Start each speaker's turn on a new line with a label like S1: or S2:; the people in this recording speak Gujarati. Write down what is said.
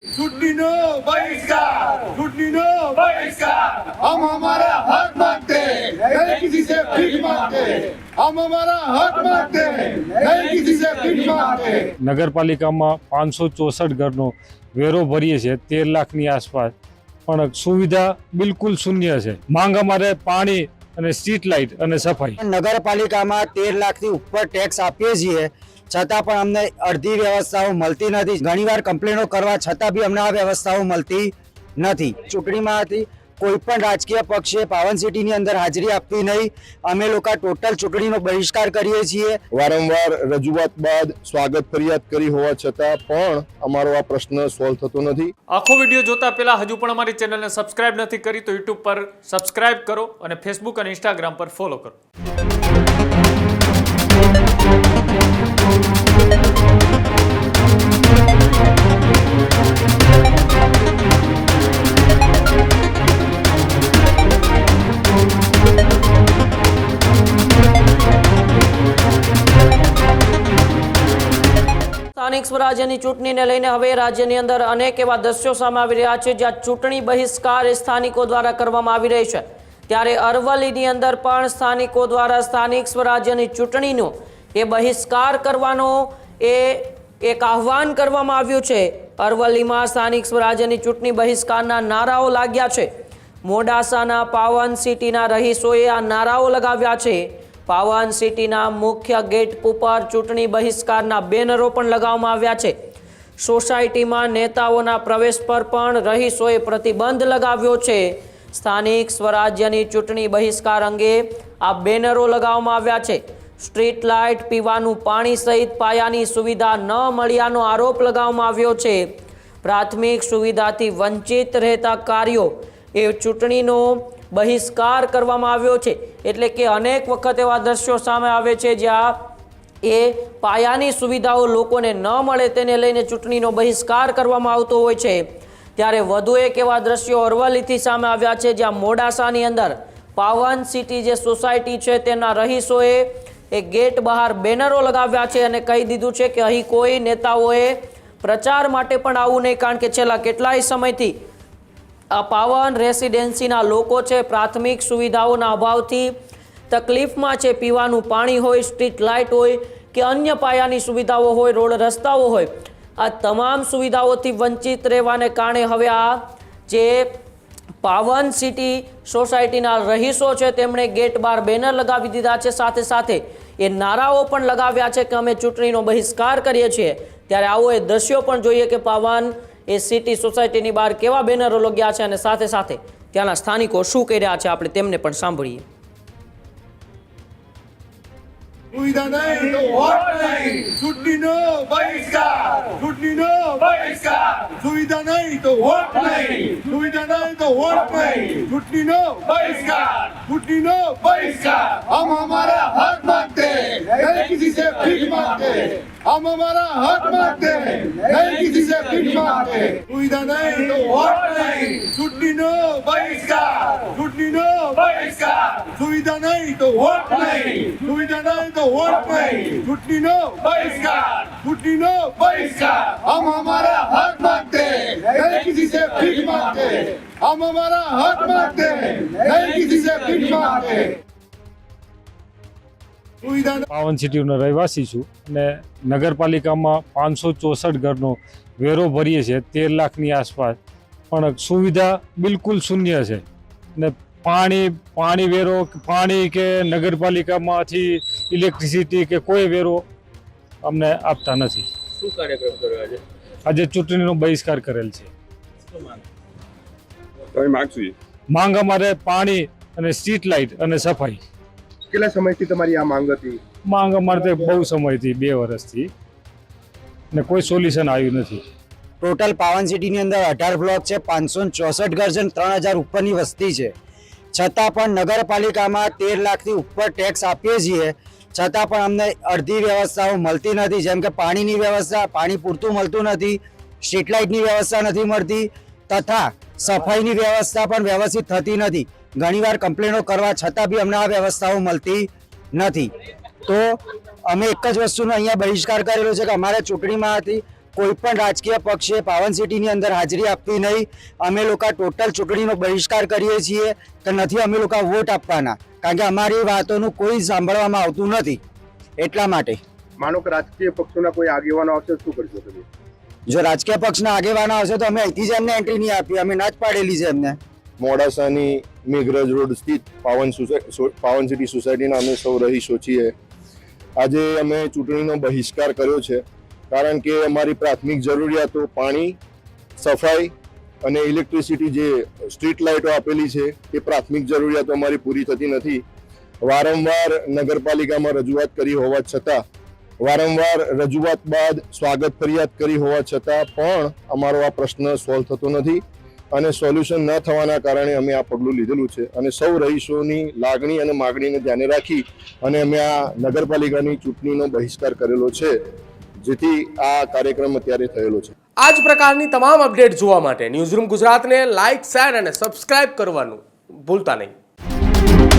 S1: चुटनीनो बहिष्कार, चुटनीनो बहिष्कार। हम हमारा हक मांगते हैं, नहीं किसी से भीख मांगते। हम हमारा हक मांगते हैं, नहीं किसी से भीख मांगते।
S2: નગરપાલિકામાં 564 ઘરનો વેરો ભરીએ છીએ 13 લાખની આસપાસ, પણ સુવિધા બિલકુલ શૂન્ય છે. માંગ અમારે પાણી અને સ્ટ્રીટ લાઇટ અને સફાઈ.
S3: નગરપાલિકામાં 13 લાખથી ઉપર ટેક્સ આપીએ છીએ છતાં પણ અમને અડધી વ્યવસ્થાઓ મળતી નથી. ઘણીવાર કમ્પ્લેનો કરવા છતાં બી અમને આ વ્યવસ્થાઓ મળતી નથી. ચૂંટણીમાંથી કોઈ પણ રાજકીય પક્ષે પાવન સિટીની અંદર હાજરી આપવી નહીં. અમે લોકો ટોટલ ચૂંટણીનો બહિષ્કાર કરીએ છીએ.
S4: વારંવાર રજૂઆત બાદ સ્વાગત ફરિયાદ કરી હોવા છતાં પણ અમારો આ પ્રશ્ન સોલ્વ થતો નથી.
S5: આખો વિડીયો જોતા પહેલા હજુ પણ અમારી ચેનલને સબસ્ક્રાઇબ નથી કરી તો યુટ્યુબ પર સબસ્ક્રાઇબ કરો અને ફેસબુક અને ઇન્સ્ટાગ્રામ પર ફોલો કરો.
S6: સ્થાનિક સ્વરાજ્યની ચૂંટણીને લઈને હવે રાજ્યની અંદર અનેક એવા દ્રશ્યો સામે આવી રહ્યા છે જ્યાં ચૂંટણી બહિષ્કાર સ્થાનિકો દ્વારા કરવામાં આવી રહી છે. ત્યારે અરવલ્લીની અંદર પણ સ્થાનિકો દ્વારા સ્થાનિક સ્વરાજ્યની ચૂંટણીનો એ બહિષ્કાર કરવાનો એક આહવાન કરવામાં આવ્યું છે. અરવલ્લીમાં સ્થાનિક સ્વરાજ્યની ચૂંટણી બહિષ્કારના નારાઓ લાગ્યા છે. મોડાસાના પાવન સિટીના રહીશોએ આ નારાઓ લગાવ્યા છે. પાવન સિટીના મુખ્ય ગેટ ઉપર ચૂંટણી બહિષ્કારના બેનરો પણ લગાવવામાં આવ્યા છે. સોસાયટીમાં નેતાઓના પ્રવેશ પર પણ રહીશોએ પ્રતિબંધ લગાવ્યો છે. સ્થાનિક સ્વરાજ્યની ચૂંટણી બહિષ્કાર અંગે આ બેનરો લગાવવામાં આવ્યા છે. સ્ટ્રીટ લાઇટ, પીવાનું પાણી સહિત પાયાની સુવિધા ન મળ્યાનો આરોપ લગાવવામાં આવ્યો છે. પ્રાથમિક સુવિધાથી વંચિત રહેતા કાર્યો એ ચૂંટણીનો બહિષ્કાર કરવામાં આવ્યો છે. એટલે કે અનેક વખત એવા દ્રશ્યો સામે આવે છે જ્યાં એ પાયાની સુવિધાઓ લોકોને ન મળે તેને લઈને ચૂંટણીનો બહિષ્કાર કરવામાં આવતો હોય છે. ત્યારે વધુ એક એવા દ્રશ્યો અરવલ્લીથી સામે આવ્યા છે જ્યાં મોડાસાની અંદર પાવન સિટી જે સોસાયટી છે તેના રહીશોએ એ ગેટ બહાર બેનરો લગાવ્યા છે અને કહી દીધું છે કે અહીં કોઈ નેતાઓએ પ્રચાર માટે પણ આવવું નહીં, કારણ કે છેલ્લા કેટલાય સમયથી આ પાવન રેસિડેન્સીના લોકો છે પ્રાથમિક સુવિધાઓના અભાવથી તકલીફમાં છે. પીવાનું પાણી હોય, સ્ટ્રીટ લાઇટ હોય કે અન્ય પાયાની સુવિધાઓ હોય, રોડ રસ્તાઓ હોય, આ તમામ સુવિધાઓથી વંચિત રહેવાને કારણે હવે આ જે પાવન સિટી સોસાયટીના રહીશો છે તેમણે ગેટ બહાર બેનર લગાવી દીધા છે. સાથે સાથે એ નારાઓ પણ લગાવ્યા છે કે અમે ચૂંટણીનો બહિષ્કાર કરીએ છીએ. ત્યારે આવો એ દ્રશ્યો પણ જોઈએ કે પાવન એ સિટી સોસાયટીની બહાર કેવા બેનરો લગ્યા છે અને સાથે સાથે ત્યાંના સ્થાનિકો શું કહી રહ્યા છે આપણે તેમને પણ સાંભળીએ.
S1: सुविधा नहीं तो वोट नहीं, चुटनीनो बहिष्कार, चुटनीनो बहिष्कार। सुविधा नहीं तो वोट नहीं, सुविधा नहीं तो वोट नहीं, चुटनीनो बहिष्कार, चुटनीनो बहिष्कार। हम हमारा हक मांगते हैं, नहीं किसी से भीख मांगते। हम हमारा हक मांगते हैं, नहीं किसी से भीख मांगते। सुविधा नहीं तो वोट नहीं, चुटनीनो बहिष्कार, चुटनीनो बहिष्कार। सुविधा नहीं तो वोट नहीं, सुविधा नहीं तो वोट नहीं, चुटनीनो बहिष्कार, चुटनीनो बहिष्कार। हम हमारा हक मांगते हैं, नहीं किसी से भीख मांगते। हम हमारा हक मांगते हैं, नहीं किसी से भीख मांगते।
S2: પાવન સિટીનો રહેવાસી છું અને નગરપાલિકામાં 564 ઘરનો વેરો ભરીએ છીએ 13 લાખની આસપાસ, પણ સુવિધા બિલકુલ શૂન્ય છે. ને પાણી વેરો, પાણી કે નગરપાલિકામાંથી ઇલેક્ટ્રિસિટી કે કોઈ વેરો અમને આપતા નથી.
S7: શું કાર્યક્રમ કર્યો આજે?
S2: આજે ચૂંટણીનો બહિષ્કાર કરેલ છે. માંગ અમારે પાણી અને સ્ટ્રીટ લાઇટ અને સફાઈ.
S4: કેટલા સમયથી તમારી આ માંગ હતી?
S2: માંગ અમારે તો બહુ સમયથી 2 વર્ષથી ને કોઈ સોલ્યુશન આવ્યું નથી.
S3: ટોટલ પાવન સિટીની અંદર 18 બ્લોક છે, 564 ઘર છે, 3000 ઉપરની વસ્તી છે. છતાં પણ નગરપાલિકામાં 13 લાખથી ઉપર ટેક્સ આપીએ છીએ છતાં પણ અમને અડધી વ્યવસ્થાઓ મળતી નથી. જેમ કે પાણીની વ્યવસ્થા, પાણી પૂરતું મળતું નથી, સ્ટ્રીટ લાઇટની વ્યવસ્થા નથી મળતી તથા સફાઈની વ્યવસ્થા પણ વ્યવસ્થિત થતી નથી. ઘણીવાર કમ્પ્લેનો કરવા છતાં બી અમને આ વ્યવસ્થાઓ મળતી નથી. તો અમે એક જ વસ્તુનો અહીંયા બહિષ્કાર કરેલો છે કે અમારે ચૂંટણીમાંથી કોઈ પણ રાજકીય પક્ષે પાવન સિટીની અંદર હાજરી આપવી નહીં. અમે લોકો ટોટલ ચૂંટણીનો બહિષ્કાર કરીએ છીએ કે નથી અમે લોકો વોટ આપવાના, કારણ કે અમારી વાતોનું કોઈ સાંભળવામાં આવતું નથી. એટલા માટે
S7: માનો કે રાજકીય પક્ષોના કોઈ આગેવાનો આવશે શું કરશો તમે?
S3: જો રાજકીય પક્ષના આગેવાનો આવશે તો અમે અહીંથી જ એમને એન્ટ્રી નહીં આપી, અમે ના જ પાડેલી છે એમને.
S4: મોડાસાની મેઘરજ રોડ સ્થિત પાવન સિટી સોસાયટીના અમે સૌ રહીશો છીએ. આજે અમે ચૂંટણીનો બહિષ્કાર કર્યો છે કારણ કે અમારી પ્રાથમિક જરૂરિયાતો પાણી, સફાઈ અને ઇલેક્ટ્રિસિટી જે સ્ટ્રીટ લાઇટો આપેલી છે એ પ્રાથમિક જરૂરિયાતો અમારી પૂરી થતી નથી. વારંવાર નગરપાલિકામાં રજૂઆત કરી હોવા છતાં, વારંવાર રજૂઆત બાદ સ્વાગત ફરિયાદ કરી હોવા છતાં પણ અમારો આ પ્રશ્ન સોલ્વ થતો નથી અને સોલ્યુશન ન થવાના કારણે અમે આ પગલું લીધેલું છે અને સૌ રહીશોની લાગણી અને માગણીને ધ્યાને રાખી અને અમે આ નગરપાલિકાની ચૂંટણીનો બહિષ્કાર કરેલો છે, જેથી આ કાર્યક્રમ અત્યારે થયેલો છે.
S8: આ જ પ્રકારની તમામ અપડેટ જોવા માટે ન્યૂઝરૂમ ગુજરાતને લાઇક, શેર અને સબસ્ક્રાઇબ કરવાનું ભૂલતા નહીં.